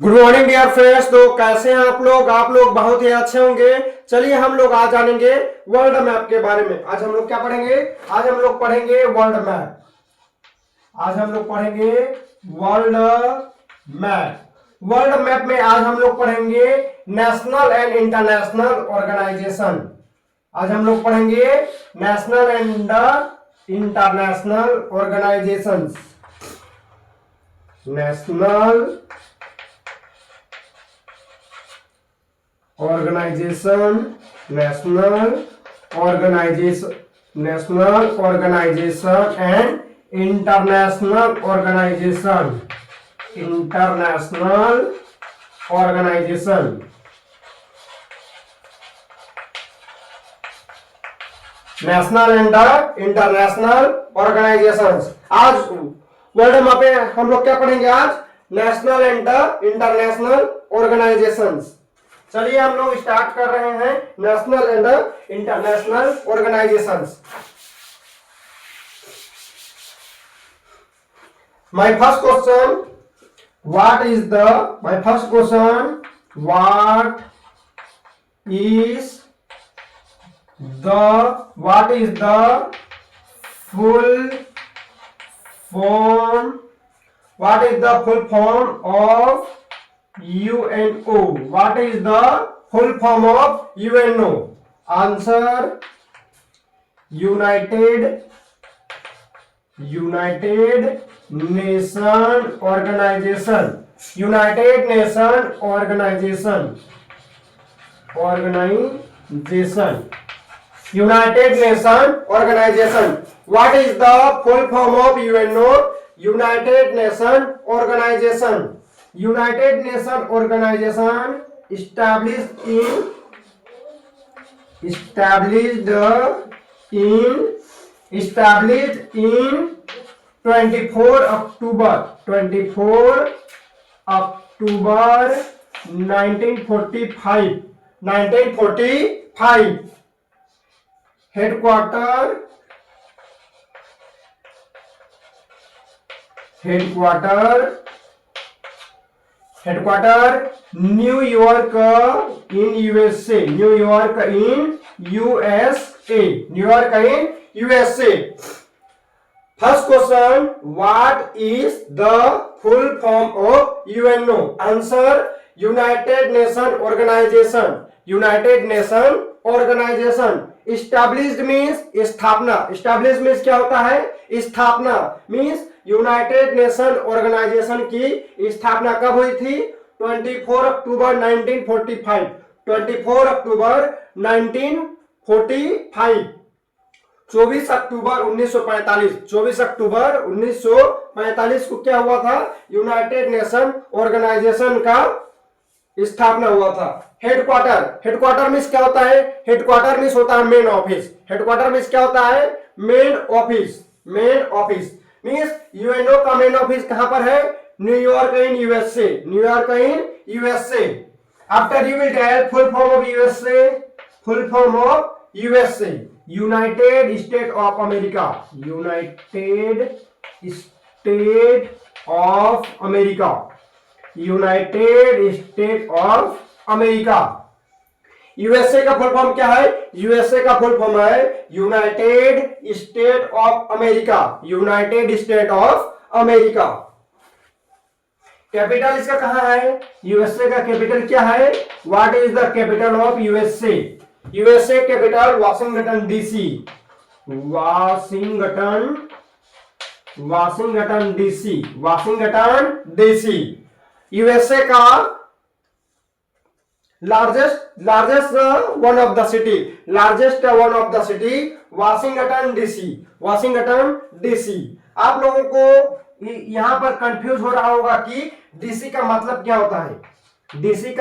Good morning dear friends. तो कैसे हैं आप लोग बहुत ही अच्छे होंगे। चलिए हम लोग आज जानेंगे वर्ल्ड मैप के बारे में। आज हम लोग क्या पढ़ेंगे? आज हम लोग पढ़ेंगे वर्ल्ड मैप। आज हम लोग पढ़ेंगे वर्ल्ड मैप। वर्ल्ड मैप में आज हम लोग पढ़ेंगे नेशनल एंड इंटरनेशनल ऑर्गेनाइजेशन। आज हम लोग पढ़ेंगे national and international organisations. National organization, national organization and international organization. National and international organisations. आज वर्ल्ड मैप में हम लोग क्या पढ़ेंगे? आज नेशनल एंड इंटरनेशनल ऑर्गेनाइजेशंस। चलिए हम लोग स्टार्ट कर रहे हैं national and international organisations. My first question, what is the full form of UNO? What is the full form of UNO? Answer: United Nation Organization. United Nation Organization. United Nation Organization. What is the full form of UNO? United Nation Organization. United Nation Organization established in 24 October 1945. Headquarter New York in USA. First question, what is the full form of UNO? Answer: United Nation Organization. Established means स्थापना. Established means क्या होता है? स्थापना means United Nation organisation की स्थापना कब हुई थी? 24 अक्टूबर 1945. 24 अक्टूबर 1945. 24 अक्टूबर 1945. 24 अक्टूबर 1945 को क्या हुआ था? यूनाइटेड नेशन ऑर्गेनाइजेशन का स्थापना हुआ था। हेडक्वार्टर मीन्स क्या होता है? हेडक्वार्टर मीन्स होता है मेन ऑफिस। हेडक्वार्टर मीन्स क्या होता है? मेन ऑफिस मीन्स यूएनओ का मेन ऑफिस कहां पर है? New York in USA. After you will tell full form of USA. United State of America. USA का फुल फॉर्म क्या है? यूएसए का फुल फॉर्म है United State of America. Capital इसका कहां है? यूएसए का कैपिटल क्या है? What is the capital of USA? USA capital Washington DC. USA का largest one of the city Washington DC. आप लोगों को यहां पर कंफ्यूज हो रहा होगा कि डीसी का मतलब क्या होता है? डीसी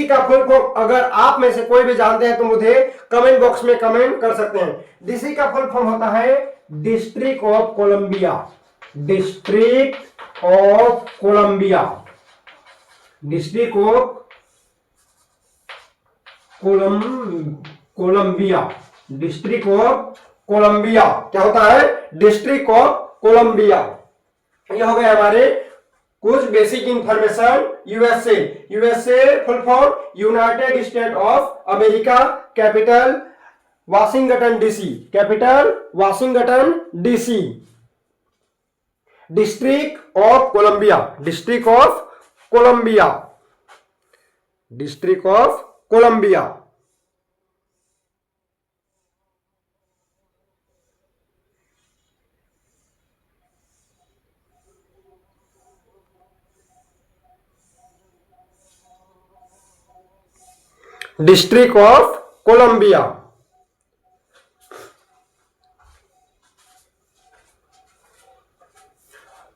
का फुल फॉर्म अगर आप में से कोई भी जानते हैं तो मुझे कमेंट बॉक्स में कमेंट कर सकते हैं। डीसी का फुल फॉर्म होता है डिस्ट्रिक्ट ऑफ कोलंबिया। क्या होता है? District of Columbia. ये हो गए हमारे कुछ basic information USA. USA full form United State of America, capital Washington DC, capital Washington DC. District of Columbia, district of Columbia, district of Columbia. District of Columbia.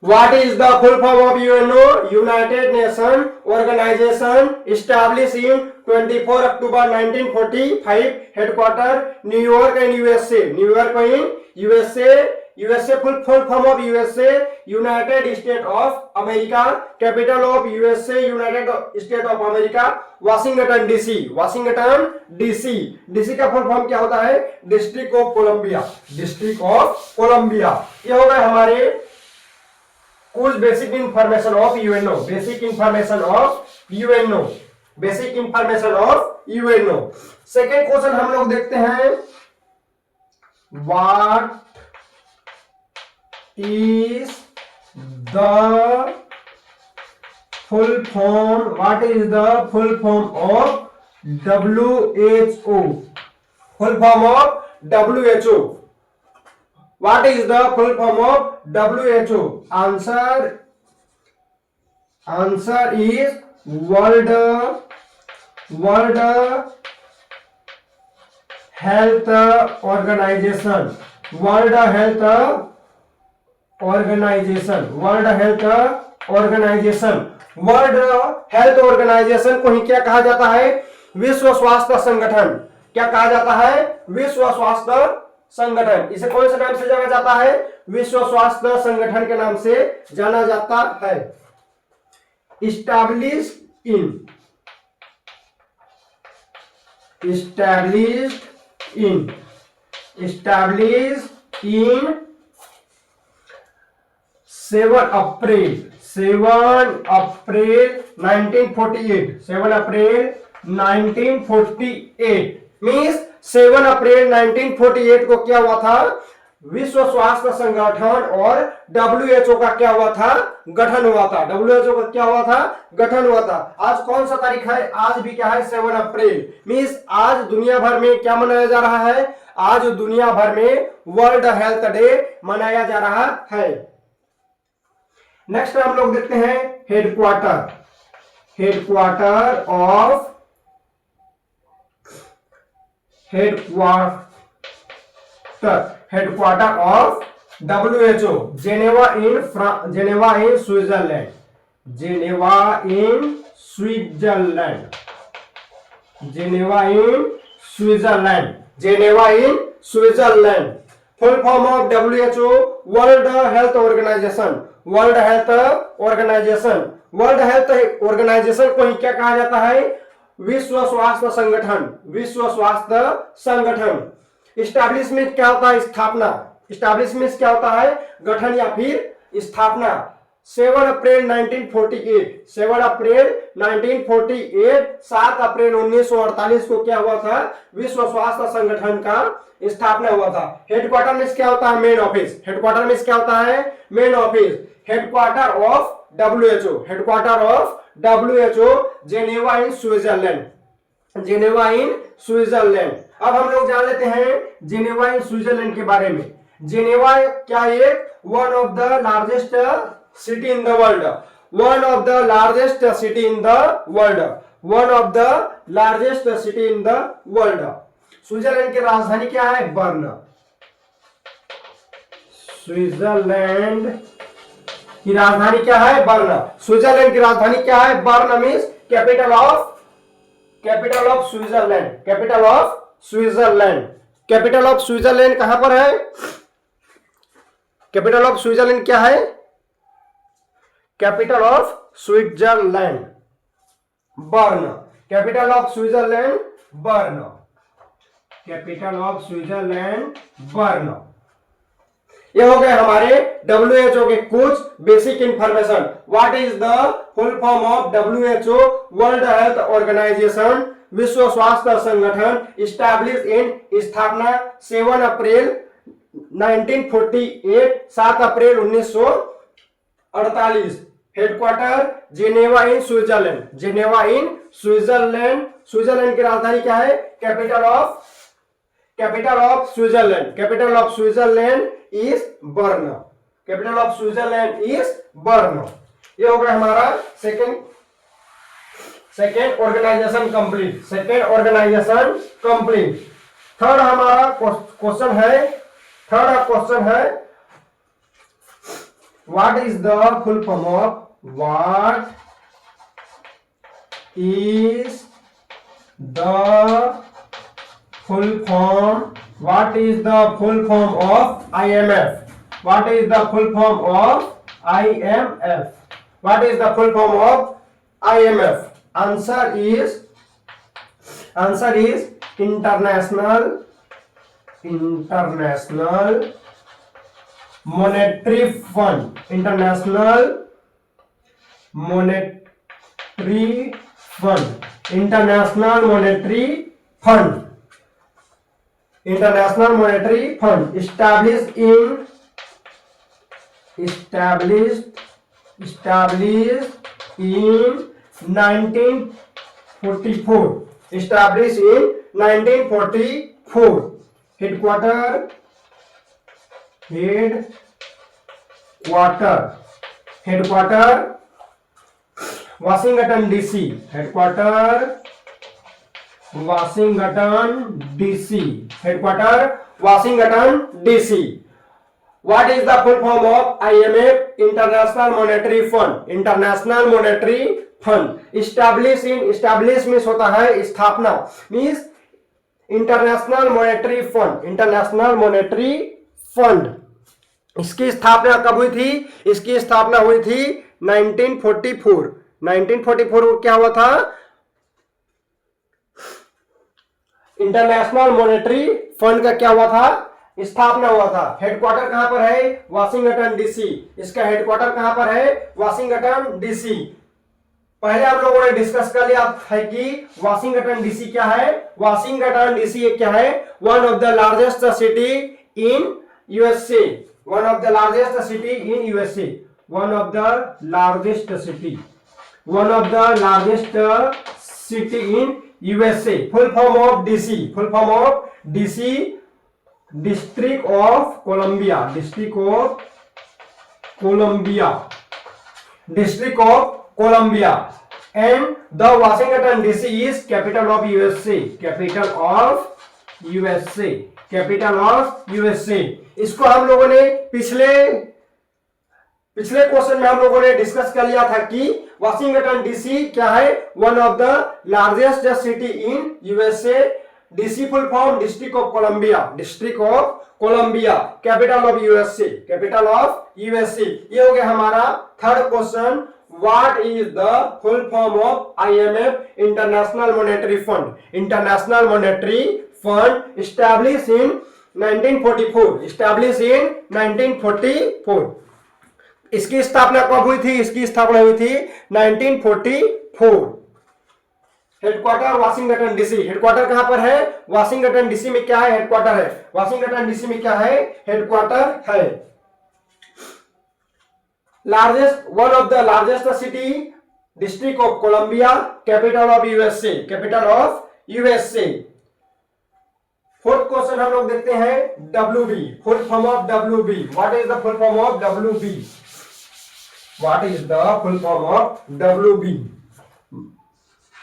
What is the full form of UNO? United Nations Organization, established in 24 October 1945, headquarter New York and USA. New York in USA. USA full form of USA, United States of America, capital of USA, United States of America, Washington DC, Washington DC. DC का full form क्या होता है? District of Columbia, district of Columbia. ये हो गए हमारे कुछ basic information of UNO, basic information of UNO, basic information of UNO. Second question हम लोग देखते हैं, what is the full form, what is the full form of WHO? Full form of WHO, what is the full form of WHO? Answer is World Health Organization, World Health Organization, World Health Organization। World Health Organization को ही क्या कहा जाता है? विश्व स्वास्थ्य संगठन। क्या कहा जाता है? विश्व स्वास्थ्य संगठन। इसे कौन से नाम से जाना जाता है? विश्व स्वास्थ्य संगठन के नाम से जाना जाता है। established in 7 अप्रैल 1948, 7 अप्रैल 1948 मीन्स 7 अप्रैल 1948 को क्या हुआ था? विश्व स्वास्थ्य संगठन और WHO का क्या हुआ था? गठन हुआ था। WHO का क्या हुआ था? गठन हुआ था। आज कौन सा तारीख है? आज भी क्या है? 7 अप्रैल मीन्स आज दुनिया भर में क्या मनाया जा रहा है? आज दुनिया भर में वर्ल्ड हेल्थ डे मनाया जा रहा है। नेक्स्ट हम लोग देखते हैं headquarter, headquarter of WHO, Geneva in Switzerland, Geneva in Switzerland, Geneva in Switzerland, Geneva in Switzerland. Full form of WHO, World Health Organization, World Health Organization. World Health Organization को ही क्या कहा जाता है? विश्व स्वास्थ्य संगठन, विश्व स्वास्थ्य संगठन। इस्टेब्लिशमेंट क्या होता है? स्थापना। इस्टेब्लिशमेंट क्या होता है? गठन या फिर स्थापना। 7 अप्रैल 1948, 7 अप्रैल 1948, 7 अप्रैल 1948 को क्या हुआ था? विश्व स्वास्थ्य संगठन का स्थापना हुआ था। हेडक्वार्टर में क्या होता है? Main office. हेडक्वार्टर में क्या होता है? Main office. Headquarter of WHO, headquarter of WHO, Geneva in Switzerland, Geneva in Switzerland. अब हम लोग जान लेते हैं जेनेवा इन स्विट्जरलैंड के बारे में। जेनेवा क्या है? One of the largest city in the world, one of the largest city in the world, one of the largest city in the world. Switzerland की राजधानी क्या है? बर्न। स्विट्जरलैंड की राजधानी क्या है? बर्न। स्विट्जरलैंड की राजधानी क्या है? Bern means capital of Switzerland, capital of Switzerland. Capital of Switzerland कहां पर है? कैपिटल ऑफ स्विट्जरलैंड क्या है? Capital of Switzerland Bern, capital of Switzerland Bern, capital of Switzerland Bern. ये हो गए हमारे WHO के कुछ basic information. What is the full form of WHO? World Health Organization, विश्व स्वास्थ्य संगठन, इस्टेब्लिश इन, स्थापना 7 अप्रैल 1948, 7 अप्रैल 1948, headquarter Geneva in Switzerland, Geneva in Switzerland. Switzerland की राजधानी क्या है? Capital of Switzerland, capital of Switzerland is Bern, capital of Switzerland is Bern. ये हो गया हमारा second organization complete, second organization complete. Third हमारा क्वेश्चन है what is the full form of, what is the full form of IMF? What is the full form of IMF? What is the full form of IMF? Answer is International Monetary Fund, International Monetary Fund, International Monetary Fund, International Monetary Fund, established in 1944, established in 1944, headquarter Washington DC, headquarter Washington DC. What is the full form of IMF? International Monetary Fund, International Monetary Fund, establish means होता है स्थापना, means International Monetary Fund, इसकी स्थापना कब हुई थी? इसकी स्थापना हुई थी 1944 को क्या हुआ था? इंटरनेशनल मॉनेटरी फंड का क्या हुआ था? स्थापना हुआ था। हेडक्वार्टर कहां पर है? Washington DC. इसका हेडक्वार्टर कहां पर है? Washington DC. पहले आप लोगों ने डिस्कस कर लिया है कि वाशिंगटन डीसी क्या है। वाशिंगटन डीसी क्या है? One of the largest city in USA, one of the largest city in USA, one of the largest city in USA. Full form of DC, district of Columbia, and the Washington DC is capital of USA, इसको हम लोगों ने पिछले question में हम लोगों ने discuss कर लिया था कि वाशिंगटन डीसी क्या है? One of the largest city in USA. DC full form district of Columbia, capital of USA. ये हो गया हमारा third question. What is the full form of IMF? International Monetary Fund, established in 1944, इसकी स्थापना कब हुई थी? इसकी स्थापना हुई थी 1944। हेडक्वार्टर वाशिंगटन डीसी, हेडक्वार्टर कहां पर है? वाशिंगटन डीसी में क्या है? हेडक्वार्टर है। वाशिंगटन डीसी में क्या है? हेडक्वार्टर है। One of the largest city, district of Columbia, capital of USA. Fourth question हम लोग देखते हैं WB, full form of WB। What is the full form of WB?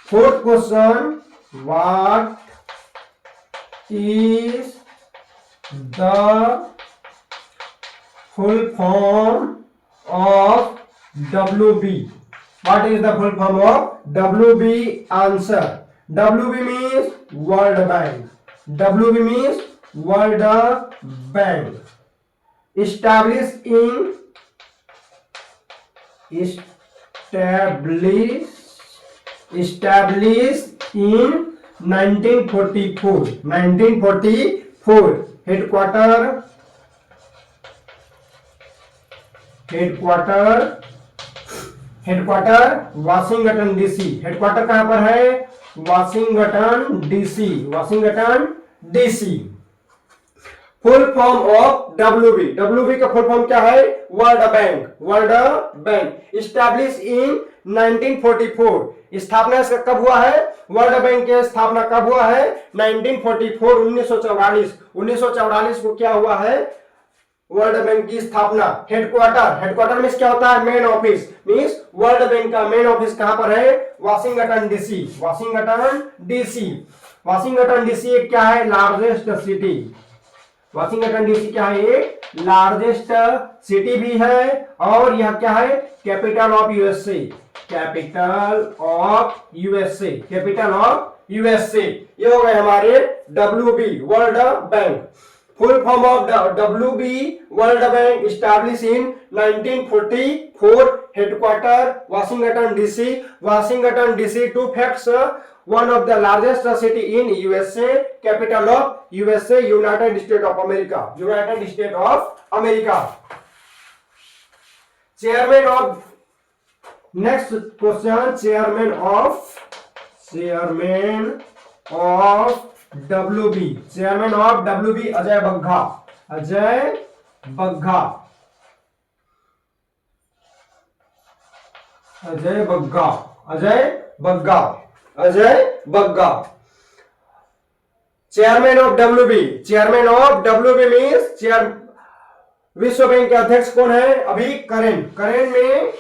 Fourth question, what is the full form of WB? What is the full form of WB? Answer, WB means World Bank. Established in 1944, headquarter headquarter Washington DC. Headquarter कहां पर है? Washington DC, Washington DC. Full form of WB. WB का full form क्या है? World bank, world bank. Establish in 1944। स्थापना इसका कब हुआ है? वर्ल्ड बैंक की स्थापना कब हुआ है? 1944, 1944। 1944 को क्या हुआ है? वर्ल्ड बैंक की स्थापना। हेडक्वार्टर मींस क्या होता है? Main office. Means world bank का मेन ऑफिस कहां पर है? Washington DC, Washington DC. Washington DC क्या है? Largest city. वाशिंगटन डीसी क्या है? एक लार्जेस्ट सिटी भी है और यह क्या है? Capital of USA, capital of USA, capital of USA. ये हो गए हमारे WB, World Bank. Full form of WB World Bank, establish in 1944, headquarter Washington DC. Washington DC, two facts, one of the largest city in USA, capital of USA, United States of America, United States of America. Chairman of, next question, chairman of WB, chairman of WB Ajay Bagga, Ajay Bagga, Ajay Bagga, Ajay Bagga, Ajay Bagga. Chairman of WB, chairman of WB means chair. विश्व bank के अध्यक्ष कौन है? अभी current में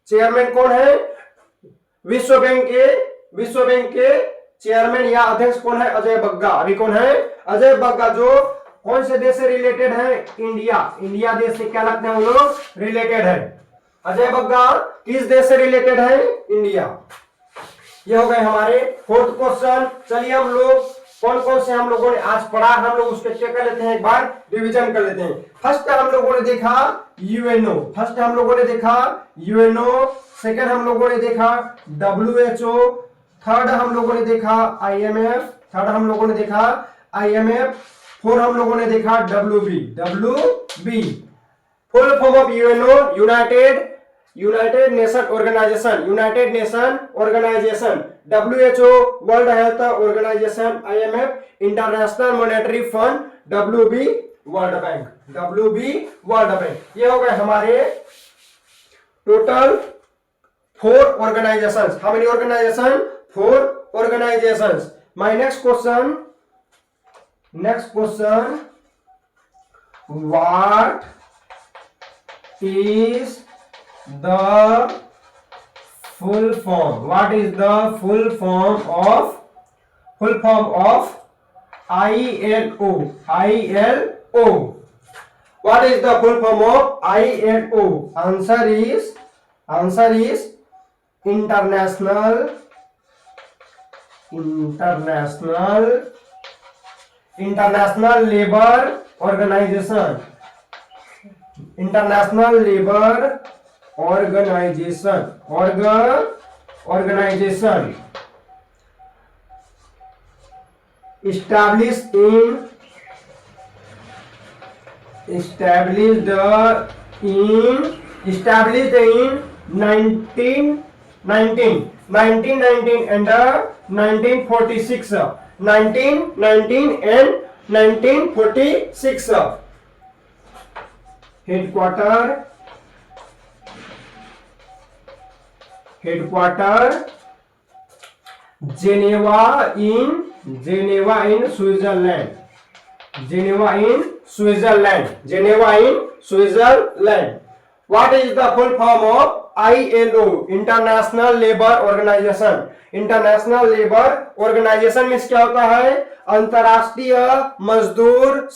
chairman कौन है? विश्व बैंक के चेयरमैन या अध्यक्ष कौन है? अजय बग्गा। अभी कौन है? अजय बग्गा, जो कौन से देश से रिलेटेड है? इंडिया देश से क्या लगते हैं वो लोग? रिलेटेड है। अजय बग्गा किस देश से रिलेटेड है? इंडिया। ये हो गए हमारे फोर्थ क्वेश्चन। चलिए हम लोग कौन से हम लोगों ने आज पढ़ा, हम लोग उसके चेक कर लेते हैं, एक बार रिवीजन कर लेते हैं। फर्स्ट हम लोगों ने देखा यूएनओ, सेकंड हम लोगों ने देखा डब्ल्यूएचओ, थर्ड हम लोगों ने देखा आईएमएफ, फोर्थ हम लोगों ने देखा WB. Full form of UNO, United Nation Organization, WHO World Health Organization, IMF International Monetary Fund, WB World Bank. ये हो गए हमारे total 4 organizations. How many organization? 4 organizations. My next question, what is the full form of ILO? What is the full form of ILO? Answer is international labor organization, international labor organization established in 1919 and 1946, 1919 and 1946. Headquarter Geneva in Switzerland, What is the full form of ILO? International Labour Organization means क्या होता है? अंतरराष्ट्रीय मजदूर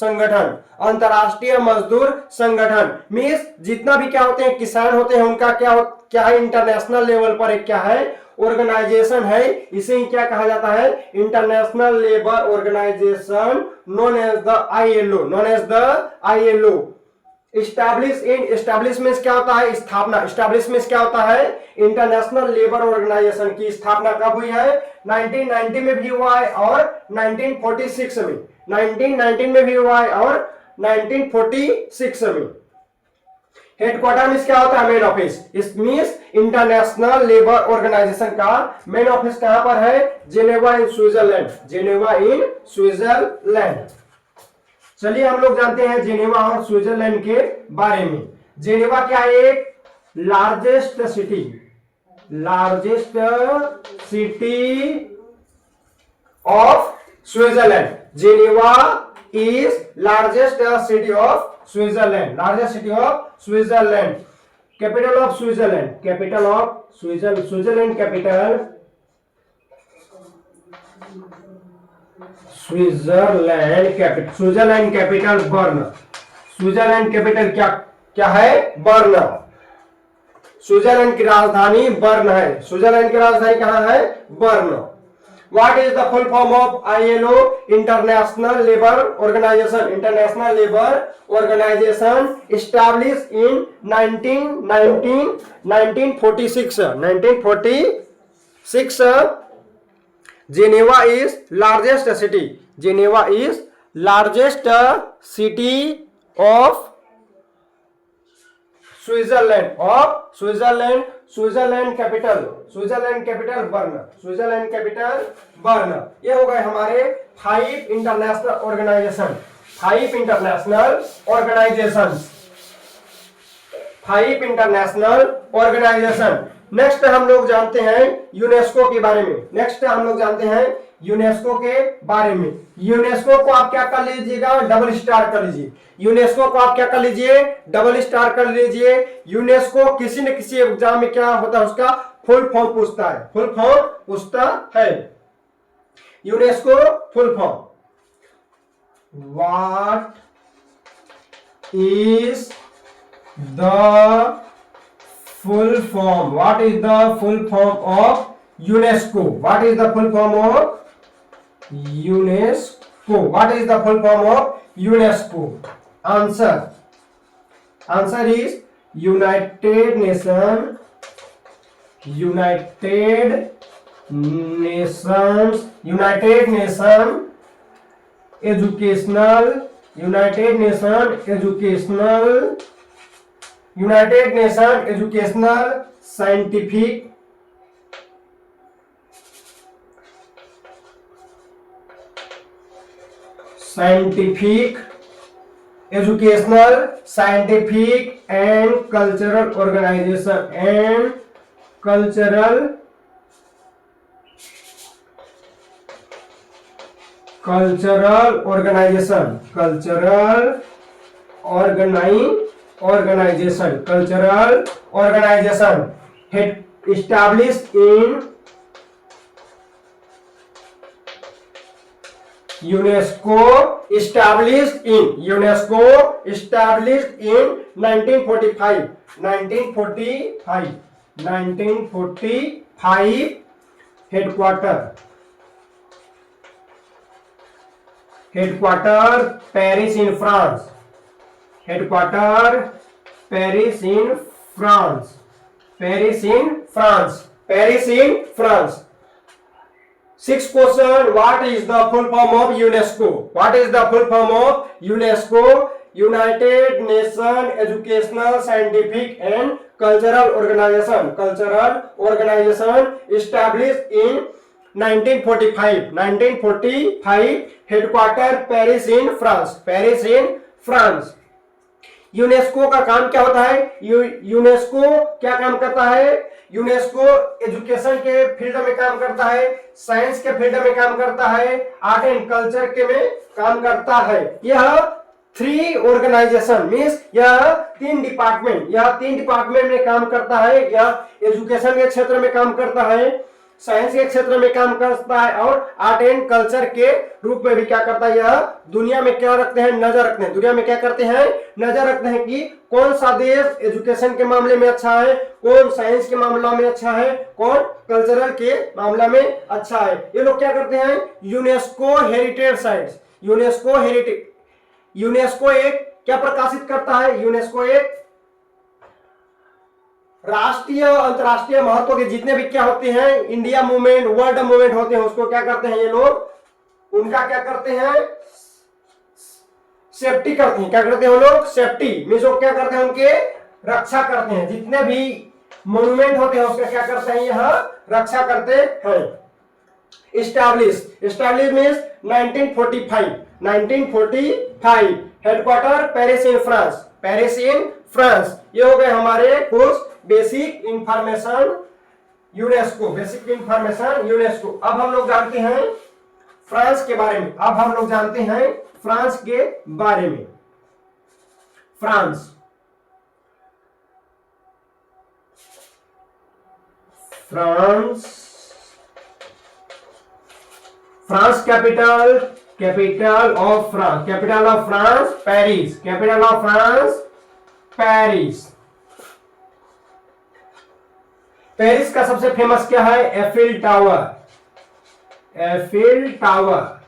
संगठन। Means जितना भी क्या होते हैं, किसान होते हैं, उनका क्या है? इंटरनेशनल लेवल पर एक क्या है? ऑर्गेनाइजेशन है। इसे ही क्या कहा जाता है? International Labour Organization, known as the ILO। Establishment क्या होता है? स्थापना। एस्टैब्लिशमेंट क्या होता है? इंटरनेशनल लेबर ऑर्गेनाइजेशन की स्थापना कब हुई है? 1990 में भी हुआ है और 1946 में। 1919 में भी हुआ है और 1946 में। हेडक्वार्टर मीन्स क्या होता है? Main office. इस मीन्स इंटरनेशनल लेबर ऑर्गेनाइजेशन का मेन ऑफिस कहां पर है? Geneva in Switzerland. Geneva in Switzerland. चलिए हम लोग जानते हैं जेनेवा और स्विट्जरलैंड के बारे में। जेनेवा क्या है? एक largest city of Switzerland. Geneva is largest city of Switzerland. Largest city of Switzerland. Capital of Switzerland. Capital of Switzerland capital Switzerland capital burn. Switzerland capital क्या है? बर्न। स्विट्जरलैंड की राजधानी बर्न है। स्विट्जरलैंड की राजधानी कहां है? Burn. What is the full form of ILO? International Labour Organization. International Labour Organization established in 1946. 1946. Geneva is largest city. Geneva is largest city of Switzerland. Switzerland capital burn. Switzerland capital burn. ये हो गए हमारे 5 international organisation. 5 international next हम लोग जानते हैं UNESCO के बारे में। यूनेस्को के बारे में। यूनेस्को को आप क्या कर लीजिएगा? डबल स्टार कर लीजिए। यूनेस्को को आप क्या कर लीजिए? डबल स्टार कर लीजिए। यूनेस्को किसी न किसी एग्जाम में क्या होता है? उसका फुल फॉर्म पूछता है। UNESCO full form. What is the full form of UNESCO? What is the full form of UNESCO? Answer is United Nations Educational scientific and cultural organization head established in UNESCO established in 1945 headquarter Paris in France. 6th question, what is the full form of UNESCO? United Nations Educational, Scientific and Cultural Organization established in 1945 headquarter Paris in France. UNESCO का काम क्या होता है? UNESCO क्या काम करता है? UNESCO education के फील्ड में काम करता है, साइंस के फील्ड में काम करता है, आर्ट एंड कल्चर के में काम करता है। यह 3 ऑर्गेनाइजेशन मीन्स यह 3 डिपार्टमेंट में काम करता है। यह एजुकेशन के क्षेत्र में काम करता है, साइंस के क्षेत्र में काम करता है और आर्ट एंड कल्चर के रूप में भी क्या करता है? यह दुनिया में क्या रखते हैं? नजर रखते हैं। दुनिया में क्या करते हैं? नजर रखते हैं कि कौन सा देश एजुकेशन के मामले में अच्छा है, कौन साइंस के मामला में अच्छा है, कौन कल्चरल के मामला में अच्छा है। ये लोग क्या करते हैं? UNESCO heritage sites. यूनेस्को एक क्या प्रकाशित करता है? यूनेस्को एक राष्ट्रीय अंतरराष्ट्रीय महत्व के जितने भी क्या होते हैं, इंडिया मूवमेंट, वर्ल्ड मूवमेंट होते हैं, उसको क्या करते हैं ये लोग? उनका क्या करते हैं? सेफ्टी करते हैं। क्या करते हैं वो लोग? सेफ्टी मीन्स वो क्या करते हैं? उनके रक्षा करते हैं, जितने भी मॉन्यूमेंट होते हैं उसका क्या करते हैं, यह रक्षा करते हैं। Establish means 1945 headquarter Paris in France. ये हो गए हमारे कुछ बेसिक इंफॉर्मेशन यूनेस्को। अब हम लोग जानते हैं फ्रांस के बारे में। France capital of France Paris. Paris का सबसे फेमस क्या है, एफिल टावर।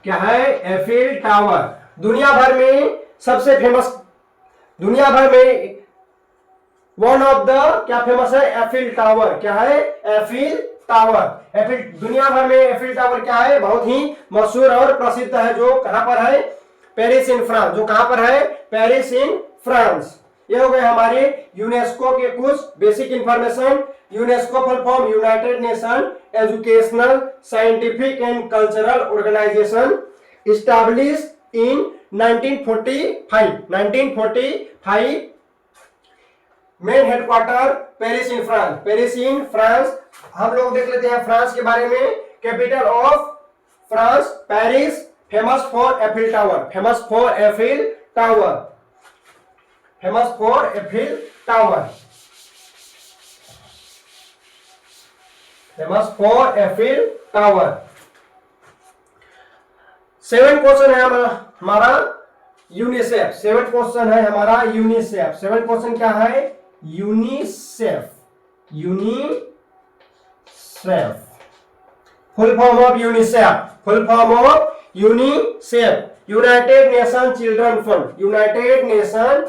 क्या है, एफिल टावर। दुनिया भर में वन ऑफ द क्या फेमस है, एफिल टावर। क्या है, एफिल टावर। दुनिया भर में एफिल टावर क्या है, बहुत ही मशहूर और प्रसिद्ध है, जो कहां पर है, Paris in France. Paris in France. ये हो गए हमारे यूनेस्को के कुछ basic information. UNESCO full form United Nation Educational Scientific and Cultural Organization, establish in 1945। Main headquarter Paris in France. हम लोग देख लेते हैं फ्रांस के बारे में। Capital of France Paris, famous for Eiffel Tower. 7 question है हमारा यूनिसेफ। 7 क्वेश्चन क्या है, UNICEF. Full form of UNICEF, United Nation Children fund. United Nation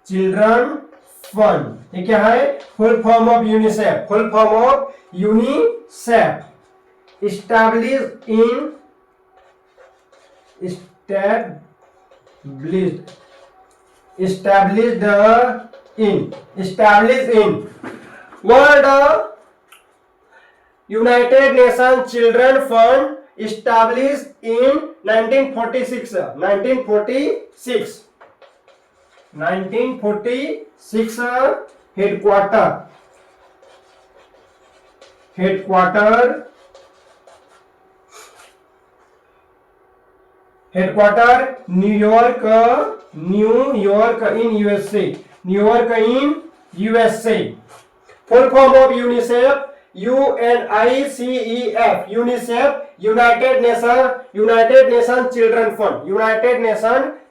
Children fund. ये क्या है, full form of UNICEF. established in World United Nations Children Fund, established in 1946 headquarter New York in USA. Full form of UNICEF, UNICEF, UNICEF United Nation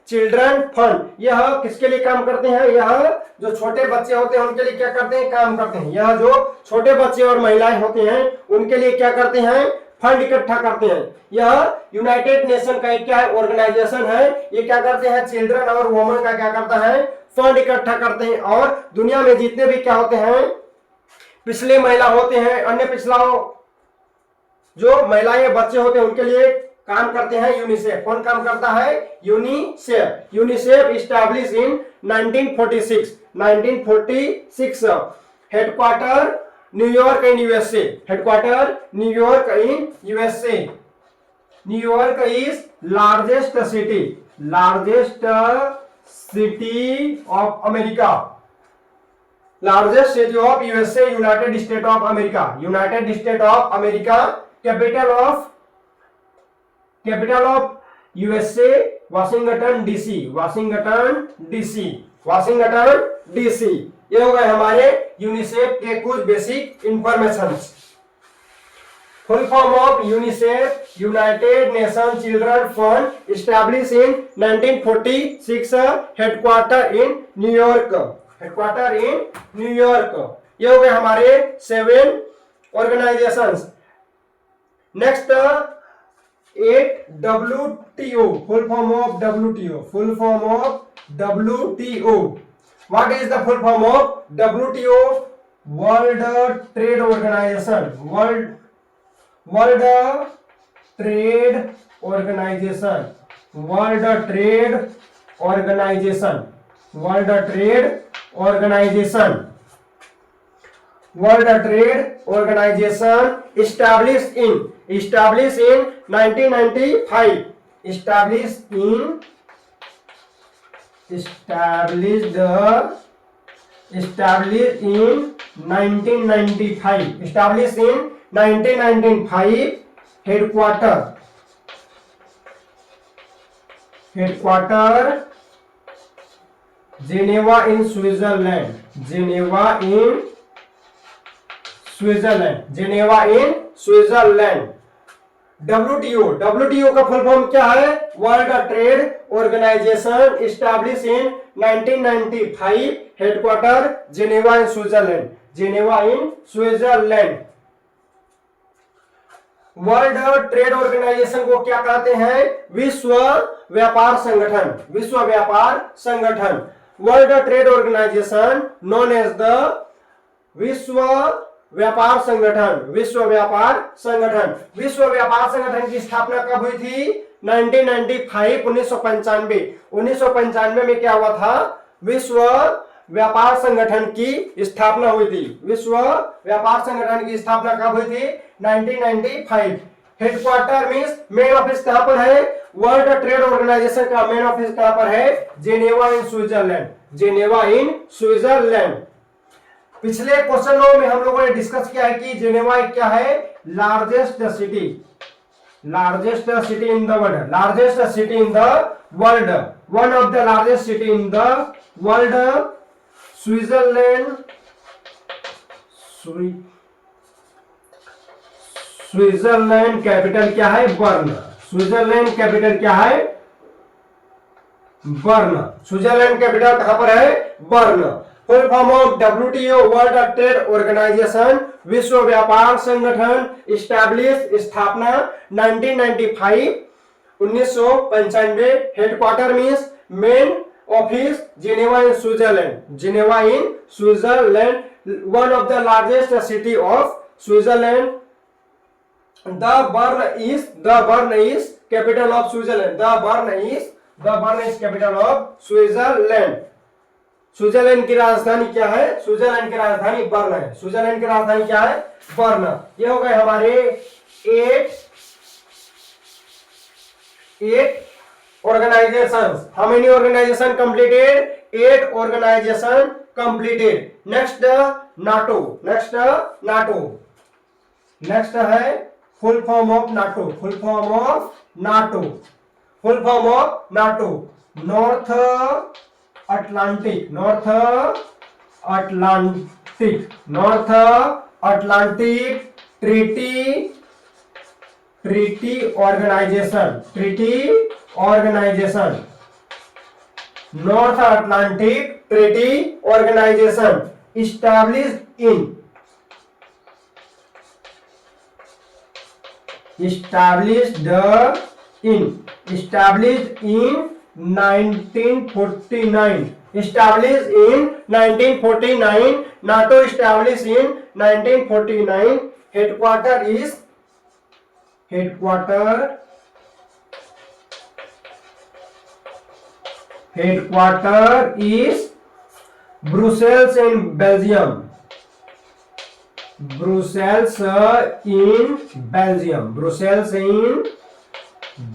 Children fund. यह किसके लिए काम करते हैं, यह जो छोटे बच्चे होते हैं उनके लिए क्या करते हैं, काम करते हैं। यह जो छोटे बच्चे और महिलाएं होते हैं उनके लिए क्या करते हैं, फंड इकट्ठा करते हैं। यह यूनाइटेड नेशन का एक क्या है, ऑर्गेनाइजेशन है। ये क्या करते हैं, चिल्ड्रन और वुमेन का क्या करता है, फंड इकट्ठा करते हैं। और दुनिया में जितने भी क्या होते हैं, पिछले महिला होते हैं, अन्य पिछला जो महिलाएं बच्चे होते हैं उनके लिए काम करते हैं यूनिसेफ। कौन काम करता है, UNICEF establish in 1946। Headquarter New York in USA. New York is largest city of America. Largest city of USA, United State of America. Capital of USA Washington DC. ये हो गए हमारे यूनिसेफ के कुछ basic information. Full form of UNICEF, United Nation Children fund, establish in 1946, headquarter in New York. ये हो गए हमारे 7 organisations. Next 8 WTO, full form of WTO। What is the full form of WTO? World Trade Organization, World Trade Organization, World Trade Organization, World Trade Organization, World Trade Organization established in 1995, established in 1995, headquarter Geneva in Switzerland, Geneva in Switzerland। WTO का full form क्या है? World Trade Organization establish in 1995, headquarter Geneva in Switzerland, Geneva in Switzerland. World Trade Organization को क्या कहते हैं? विश्व व्यापार संगठन, विश्व व्यापार संगठन। World Trade Organization known as the विश्व व्यापार संगठन, विश्व व्यापार संगठन। विश्व व्यापार संगठन की स्थापना कब हुई थी? 1995, 1995 में क्या हुआ था? विश्व व्यापार संगठन की स्थापना हुई थी। विश्व व्यापार संगठन की स्थापना कब हुई थी? 1995। हेडक्वार्टर मींस मेन ऑफिस कहां पर है? वर्ल्ड ट्रेड ऑर्गेनाइजेशन का मेन ऑफिस कहां पर है? Geneva in Switzerland, Geneva in Switzerland. पिछले क्वेश्चनों में हम लोगों ने डिस्कस किया है कि जेनेवा क्या है? Largest city, largest city in the world, largest city in the world, one of the largest city in the world. Switzerland, Switzerland capital क्या है? बर्न। स्विट्जरलैंड कैपिटल क्या है? बर्न। स्विट्जरलैंड कैपिटल कहां पर है? Bern. Full form of WTO World Trade Organization, विश्व व्यापार संगठन, इस्टेब्लिश स्थापना 1995, 1995। Headquarter means main office Geneva in Switzerland, Geneva in Switzerland, one of the largest city of Switzerland. The Bern is capital of Switzerland, the Bern is capital of Switzerland. Switzerland की राजधानी क्या है? Switzerland की राजधानी burn है। Switzerland की राजधानी क्या है? बर्न। ये हो गए हमारे 8 organizations. How many organization completed? 8 organization completed. Next NATO, next NATO, next है full form of NATO, full form of NATO, full form of NATO, North Atlantic, North Atlantic, North Atlantic Treaty Organization, Treaty Organization, North Atlantic Treaty Organization, established in 1949, established in 1949, NATO established in 1949, headquarter is Brussels in Belgium, Brussels in Belgium, Brussels in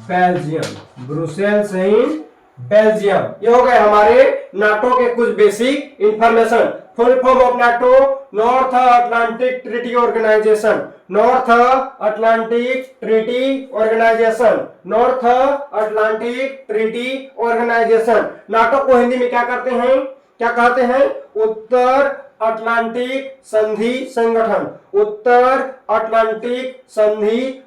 Belgium, Brussels in Belgium. ये हो गए हमारे NATO के कुछ basic information. Full form of NATO, North Atlantic Treaty Organization, North Atlantic Treaty Organization, North Atlantic Treaty Organization. NATO को हिंदी में क्या करते हैं? क्या कहते हैं? उत्तर अटलांटिक संधि संगठन, उत्तर अटलांटिक संधि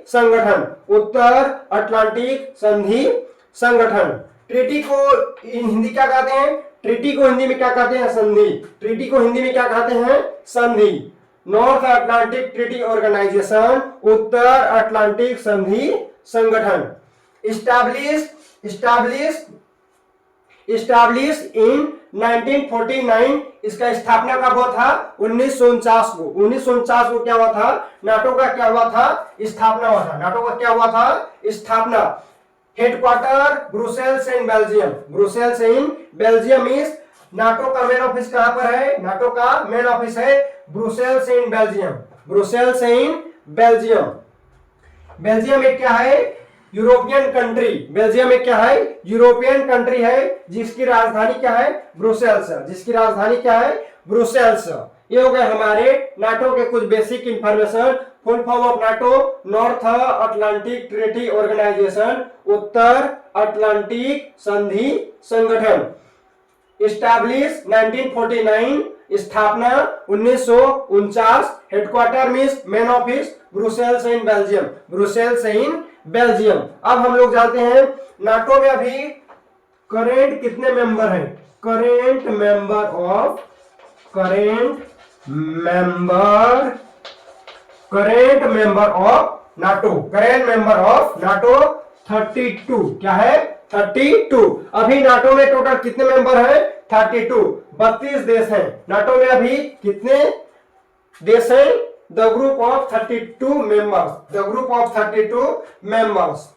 संगठन, उत्तर अटलांटिक संधि संगठन। ट्रीटी को हिंदी क्या कहते हैं? ट्रीटी को हिंदी में क्या कहते हैं? संधि। ट्रीटी को हिंदी में क्या कहते हैं? संधि। नॉर्थ अटलांटिक ट्रीटी ऑर्गेनाइजेशन, उत्तर अटलांटिक संधि संगठन। इस्टैब्लिश इन 1949। इसका स्थापना कब हुआ था? 1949 को। 1949 को क्या हुआ था? नाटो का क्या हुआ था? स्थापना हुआ था। नाटो का क्या हुआ था? स्थापना। Headquarter Brussels in Belgium. Brussels in Belgium is NATO का मेन ऑफिस कहां पर है? नाटो का मेन ऑफिस है Brussels in Belgium. Brussels in Belgium. Belgium एक क्या है? European country. बेल्जियम एक क्या है? यूरोपियन कंट्री है जिसकी राजधानी क्या है? ब्रुसेल्स। जिसकी राजधानी क्या है? ब्रुसेल्स। ये हो गए हमारे नाटो के कुछ basic information. Full form of NATO, North Atlantic Treaty Organization, उत्तर अटलांटिक संधि संगठन। इस्टैब्लिश 1949, स्थापना 1949, headquarter means main office Brussels in Belgium. Brussels in Belgium. अब हम लोग जानते हैं नाटो में अभी करेंट कितने मेंबर हैं? Current member of NATO. Current member of NATO 32। क्या है? 32। अभी नाटो में टोटल कितने मेंबर हैं? 32। 32 देश हैं। नाटो में अभी कितने देश हैं? The group of 32 members. The group of 32 members.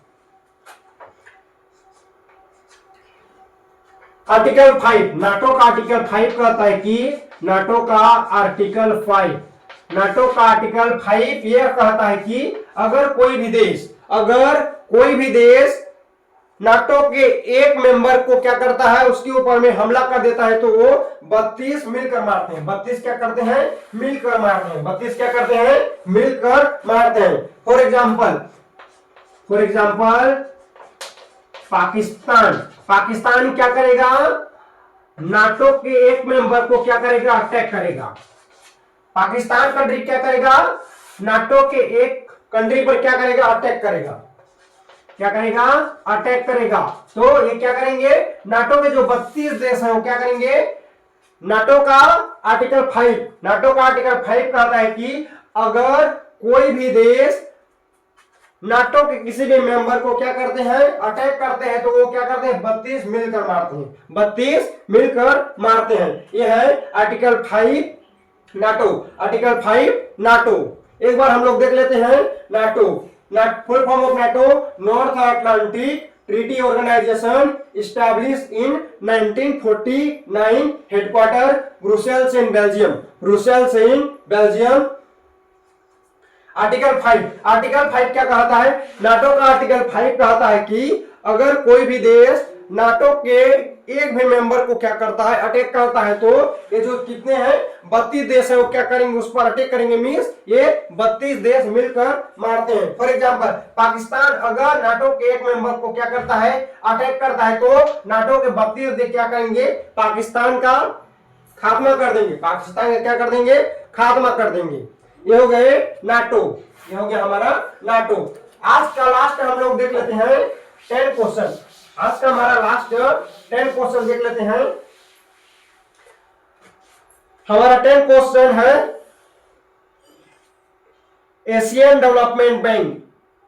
Article 5, NATO का आर्टिकल 5 कहता है कि नाटो का आर्टिकल 5 यह कहता है कि अगर कोई भी देश नाटो के एक मेंबर को क्या करता है? उसके ऊपर में हमला कर देता है तो वो 32 मिलकर मारते हैं। 32 क्या करते हैं? मिलकर मारते हैं। 32 क्या करते हैं? मिलकर मारते हैं। फॉर एग्जाम्पल पाकिस्तान क्या करेगा? नाटो के एक मेंबर को क्या करेगा? अटैक करेगा। पाकिस्तान कंट्री क्या करेगा? नाटो के एक कंट्री पर क्या करेगा? अटैक करेगा। क्या करेगा? अटैक करेगा। तो ये क्या करेंगे? नाटो के जो 32 देश हैं वो क्या करेंगे? नाटो का आर्टिकल 5 कहता है कि अगर कोई भी देश नाटो के किसी भी मेंबर को क्या करते हैं? अटैक करते हैं तो वो क्या करते हैं? 32 मिलकर मारते हैं। 32 मिलकर मारते हैं। यह है आर्टिकल 5 नाटो। Article 5 NATO. एक बार हम लोग देख लेते हैं NATO. Full form of NATO, North Atlantic Treaty Organization, establish in 1949, headquarter Brussels in Belgium. Brussels in Belgium. Article 5 क्या कहता है? नाटो का आर्टिकल 5 कहता है कि अगर कोई भी देश नाटो के एक भी मेंबर को क्या करता है? अटैक करता है तो ये जो कितने हैं? 32 देश है वो क्या करेंगे? उस पर अटैक करेंगे। मींस ये 32 देश मिलकर मारते हैं। फॉर एग्जांपल पाकिस्तान अगर नाटो के एक मेंबर को क्या करता है? अटैक करता है तो नाटो के 32 देश क्या करेंगे? पाकिस्तान का खात्मा कर देंगे। पाकिस्तान का क्या कर देंगे? खात्मा कर देंगे। ये हो गए नाटो। ये हो गया हमारा नाटो। आज का लास्ट हम लोग देख लेते हैं 10 क्वेश्चन। आज का हमारा लास्ट 10 क्वेश्चन देख लेते हैं। हमारा 10 क्वेश्चन है Asian development bank.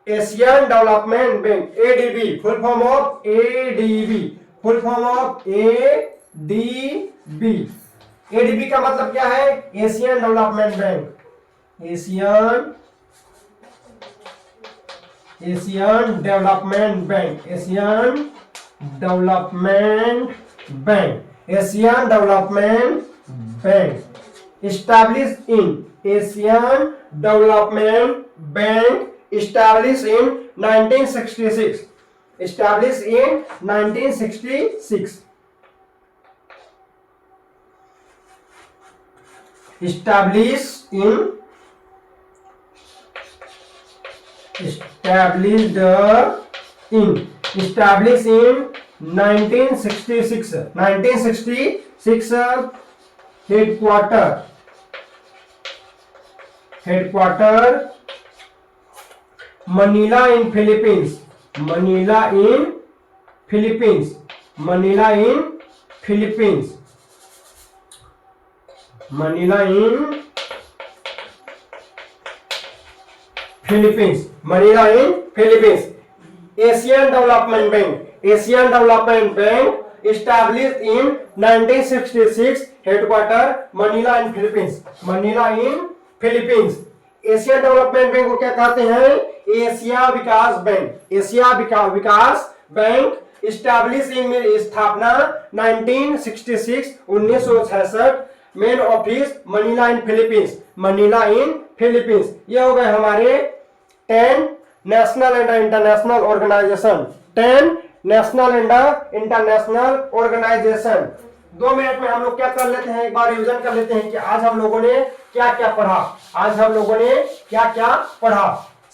Asian development bank ADB. Full form of ADB. Full form of ADB. ADB का मतलब क्या है? Asian development bank. Asian development bank. Asian development bank. Establish in Asian development bank establish in 1966। Establish in 1966। established in 1966 headquarter Manila in Philippines। Manila in Philippines। Manila in Philippines। Manila in Philippines। Asian Development Bank established in 1966, headquarter Manila in Philippines. Manila in Philippines. Asia Development Bank को क्या कहते हैं? Asia विकास bank. Asia विकास bank establishing में स्थापना 1966 1966. Main office Manila in Philippines. Manila in Philippines. ये हो गए हमारे 10 national and international organization. 10 national and international organization. 2 minute में हम लोग क्या कर लेते हैं, एक बार रिवीजन कर लेते हैं कि आज हम लोगों ने क्या क्या पढ़ा. आज हम लोगों ने क्या क्या पढ़ा.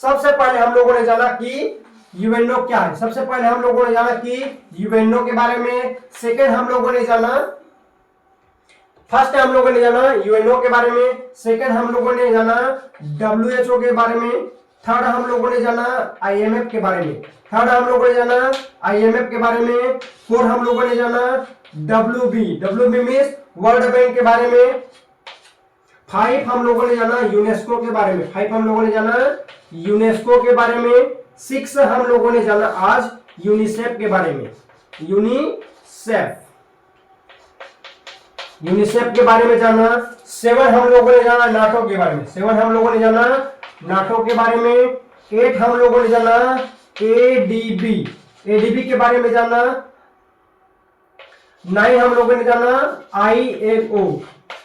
सबसे पहले हम लोगों ने जाना कि यूएनओ क्या है. सबसे पहले हम लोगों ने जाना कि यूएनओ के बारे में. सेकेंड हम लोगों ने जाना, फर्स्ट हम लोगों ने जाना यूएनओ के बारे में. सेकेंड हम लोगों ने जाना डब्ल्यूएचओ के बारे में. थर्ड हम लोगों ने जाना आईएमएफ के बारे में. थर्ड हम लोगों ने जाना आईएमएफ के बारे में. फोर्थ हम लोगों ने जाना डब्ल्यूबी मींस वर्ल्ड बैंक के बारे में. 5 हम लोगों ने जाना यूनेस्को के बारे में. 5 हम लोगों ने जाना यूनेस्को के बारे में. 6 हम लोगों ने जाना आज यूनिसेफ के बारे में. यूनिसेफ के बारे में जाना. 7 हम लोगों ने जाना नाटो के बारे में. 7 हम लोगों ने जाना नाटो के बारे में. 8 हम लोगों ने जाना एडीबी के बारे में जाना. 9 हम लोगों ने जाना आईएलओ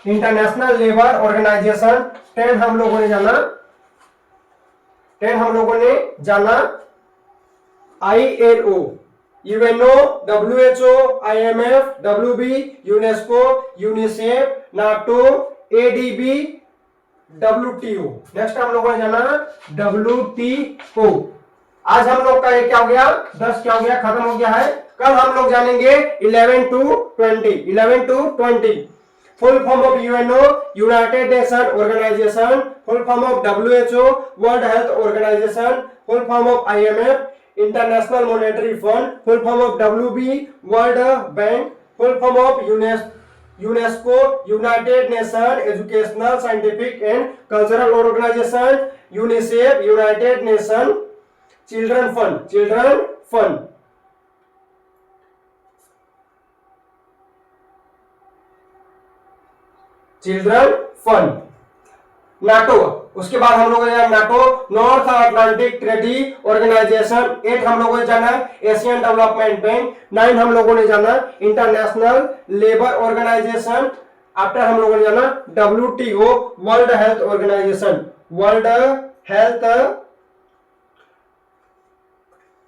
इंटरनेशनल लेबर ऑर्गेनाइजेशन. 10 हम लोगों ने जाना ILO, UNO, WHO, IMF, WB, UNESCO, UNICEF, NATO, ADB, WTO. Next हम लोगों ने जाना डब्ल्यूटीओ. आज हम लोग का ये क्या हो गया, 10 क्या हो गया, खत्म हो गया है. कल हम लोग जानेंगे 11 to 20. Full form of UNO United Nation Organization. Full form of WHO World Health Organization. Full form of IMF International Monetary Fund. Full form of WB World Bank. Full form of UNESCO United Nation Educational Scientific and Cultural Organization. UNICEF United Nation Children Fund. NATO. उसके बाद हम लोगों ने NATO North Atlantic Treaty Organization. 8 हम लोगों ने जाना Asian development bank. 9 हम लोगों ने जाना इंटरनेशनल लेबर ऑर्गेनाइजेशन. आफ्टर हम लोगों ने जाना WTO World Health Organization.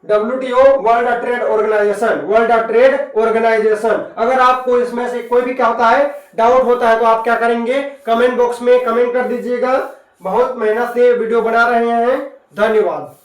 WTO World Trade Organization. अगर आपको इसमें से कोई भी क्या होता है डाउट होता है तो आप क्या करेंगे, कमेंट बॉक्स में कमेंट कर दीजिएगा. बहुत मेहनत से वीडियो बना रहे हैं. धन्यवाद.